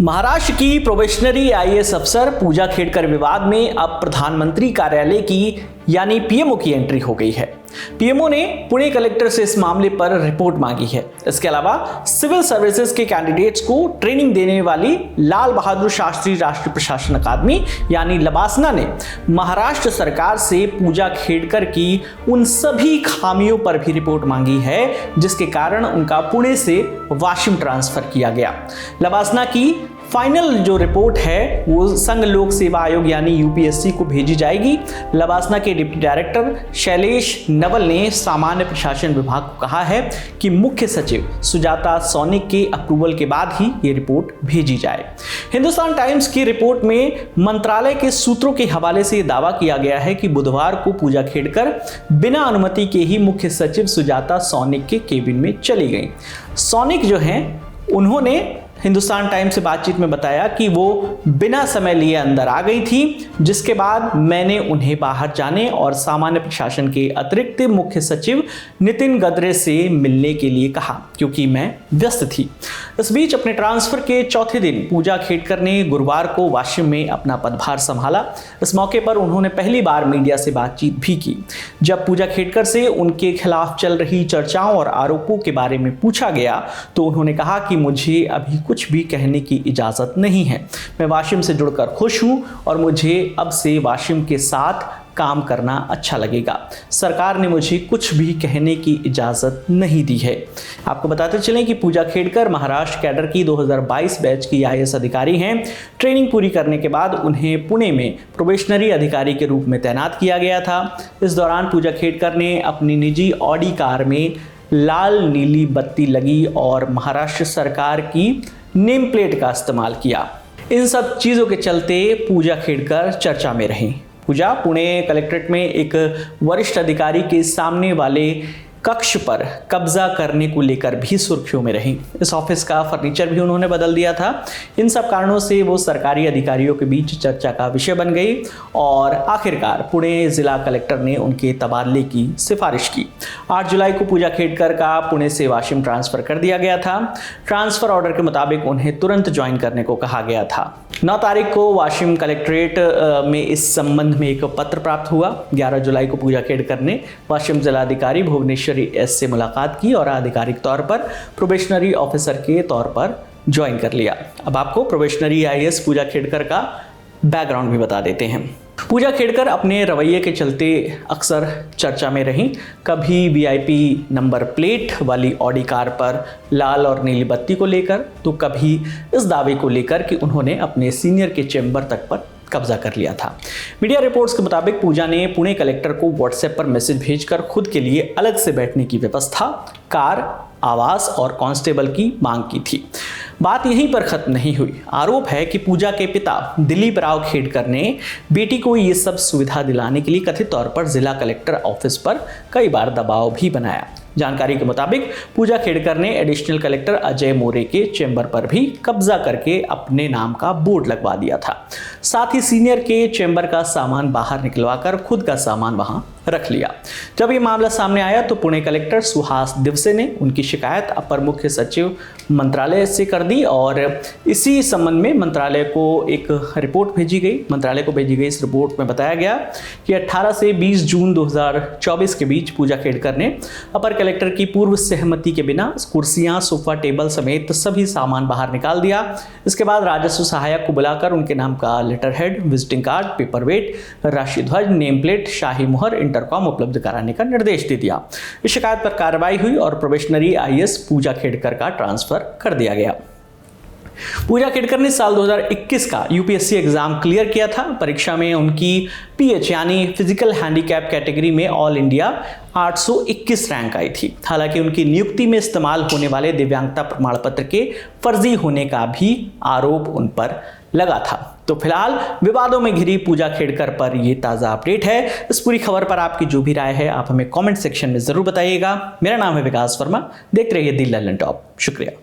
महाराष्ट्र की probationary IAS अफसर पूजा खेड़कर विवाद में अब प्रधानमंत्री कार्यालय की यानी पीएमओ की एंट्री हो गई है। पीएमओ ने पुणे कलेक्टर से इस मामले पर रिपोर्ट मांगी है। इसके अलावा सिविल सर्विसेज के कैंडिडेट्स को ट्रेनिंग देने वाली लाल बहादुर शास्त्री राष्ट्रीय प्रशासन अकादमी यानी लबासना ने महाराष्ट्र सरकार से पूजा खेड़कर की उन सभी खामियों पर भी रिपोर्ट मांगी है जिसके कारण उनका पुणे से वाशिम ट्रांसफर किया गया। लबासना की फाइनल जो रिपोर्ट है वो संघ लोक सेवा आयोग यानी यूपीएससी को भेजी जाएगी। लबासना के डिप्टी डायरेक्टर शैलेश नवल ने सामान्य प्रशासन विभाग को कहा है कि मुख्य सचिव सुजाता सौनिक के अप्रूवल के बाद ही ये रिपोर्ट भेजी जाए। हिंदुस्तान टाइम्स की रिपोर्ट में मंत्रालय के सूत्रों के हवाले से दावा किया गया है कि बुधवार को पूजा खेड़कर बिना अनुमति के ही मुख्य सचिव सुजाता सौनिक के केबिन में चली गई। सौनिक जो हैं उन्होंने हिंदुस्तान टाइम्स से बातचीत में बताया कि वो बिना समय लिए अंदर आ गई थी, जिसके बाद मैंने उन्हें बाहर जाने और सामान्य प्रशासन के अतिरिक्त मुख्य सचिव नितिन गडकरी से मिलने के लिए कहा क्योंकि मैं व्यस्त थी। इस बीच अपने ट्रांसफर के चौथे दिन पूजा खेड़कर ने गुरुवार को वाशिम में अपना पदभार संभाला। इस मौके पर उन्होंने पहली बार मीडिया से बातचीत भी की। जब पूजा खेड़कर से उनके खिलाफ चल रही चर्चाओं और आरोपों के बारे में पूछा गया तो उन्होंने कहा कि मुझे अभी कुछ भी कहने की इजाजत नहीं है। मैं वाशिम से जुड़कर खुश हूं और मुझे अब से वाशिम के साथ काम करना अच्छा लगेगा। सरकार ने मुझे कुछ भी कहने की इजाजत नहीं दी है। आपको बताते चलें कि पूजा खेड़कर महाराष्ट्र कैडर की 2022 बैच की आईएएस अधिकारी हैं। ट्रेनिंग पूरी करने के बाद उन्हें पुणे में प्रोबेशनरी अधिकारी के रूप में तैनात किया गया था। इस दौरान पूजा खेड़कर ने अपनी निजी ऑडी कार में लाल नीली बत्ती लगी और महाराष्ट्र सरकार की नेम प्लेट का इस्तेमाल किया। इन सब चीज़ों के चलते पूजा खेड़कर चर्चा में रही। पूजा पुणे कलेक्ट्रेट में एक वरिष्ठ अधिकारी के सामने वाले कक्ष पर कब्जा करने को लेकर भी सुर्खियों में रही। इस ऑफिस का फर्नीचर भी उन्होंने बदल दिया था। इन सब कारणों से वो सरकारी अधिकारियों के बीच चर्चा का विषय बन गई और आखिरकार पुणे जिला कलेक्टर ने उनके तबादले की सिफारिश की। 8 जुलाई को पूजा खेड़कर का पुणे से वाशिम ट्रांसफर कर दिया गया था। ट्रांसफर ऑर्डर के मुताबिक उन्हें तुरंत ज्वाइन करने को कहा गया था। 9 तारीख को वाशिम कलेक्ट्रेट में इस संबंध में एक पत्र प्राप्त हुआ। 11 जुलाई को पूजा खेड़कर ने वाशिम जिलाधिकारी भुवनेश्वरी एस से मुलाकात की और आधिकारिक तौर पर प्रोबेशनरी ऑफिसर के तौर पर ज्वाइन कर लिया। अब आपको प्रोबेशनरी आईएएस पूजा खेड़कर का बैकग्राउंड भी बता देते हैं। पूजा खेड़कर अपने रवैये के चलते अक्सर चर्चा में रहीं। कभी वीआईपी नंबर प्लेट वाली ऑडी कार पर लाल और नीली बत्ती को लेकर तो कभी इस दावे को लेकर कि उन्होंने अपने सीनियर के चेंबर तक पर कब्जा कर लिया था। मीडिया रिपोर्ट्स के मुताबिक पूजा ने पुणे कलेक्टर को व्हाट्सएप पर मैसेज भेजकर खुद के लिए अलग से बैठने की व्यवस्था, कार, आवास और कांस्टेबल की मांग की थी। बात यहीं पर खत्म नहीं हुई। आरोप है कि पूजा के पिता दिलीप राव खेड़कर ने बेटी को ये सब सुविधा दिलाने के लिए कथित तौर पर जिला कलेक्टर ऑफिस पर कई बार दबाव भी बनाया। जानकारी के मुताबिक पूजा खेड़कर ने एडिशनल कलेक्टर अजय मोरे के चेंबर पर भी कब्जा करके अपने नाम का बोर्ड लगवा दिया था। साथ ही सीनियर के चेंबर का सामान बाहर निकलवाकर खुद का सामान वहां रख लिया। जब ये मामला सामने आया तो पुणे कलेक्टर सुहास दिवसे ने उनकी शिकायत अपर मुख्य सचिव मंत्रालय से कर दी और इसी संबंध में मंत्रालय को एक रिपोर्ट भेजी गई। मंत्रालय को भेजी गई इस रिपोर्ट में बताया गया कि 18 से 20 जून 2024 के बीच पूजा खेड़कर ने अपर कलेक्टर की पूर्व सहमति के बिना कुर्सियां, सोफा, टेबल समेत सभी सामान बाहर निकाल दिया। इसके बाद राजस्व सहायक को बुलाकर उनके नाम का letterhead, visiting card, paperweight, राष्ट्रीय ध्वज, नेम प्लेट, शाही मुहर, इंटरकॉम उपलब्ध कराने का निर्देश दे दिया। इस शिकायत पर कार्रवाई हुई और प्रोबेशनरी आईएएस पूजा खेड़कर का ट्रांसफर कर दिया गया। पूजा खेड़कर ने साल 2021 का यूपीएससी एग्जाम क्लियर किया था। परीक्षा में उनकी पीएच यानी फिजिकल हैंडीकैप कैटेगरी में ऑल इंडिया 821 रैंक आई थी। हालांकि उनकी नियुक्ति में इस्तेमाल होने वाले दिव्यांगता प्रमाण पत्र के फर्जी होने का भी आरोप उन पर लगा था। तो फिलहाल विवादों में घिरी पूजा खेड़कर पर यह ताज़ा अपडेट है। इस पूरी खबर पर आपकी जो भी राय है आप हमें कमेंट सेक्शन में जरूर बताइएगा। मेरा नाम है विकास वर्मा। देखते रहिए दी लल्लन टॉप। शुक्रिया।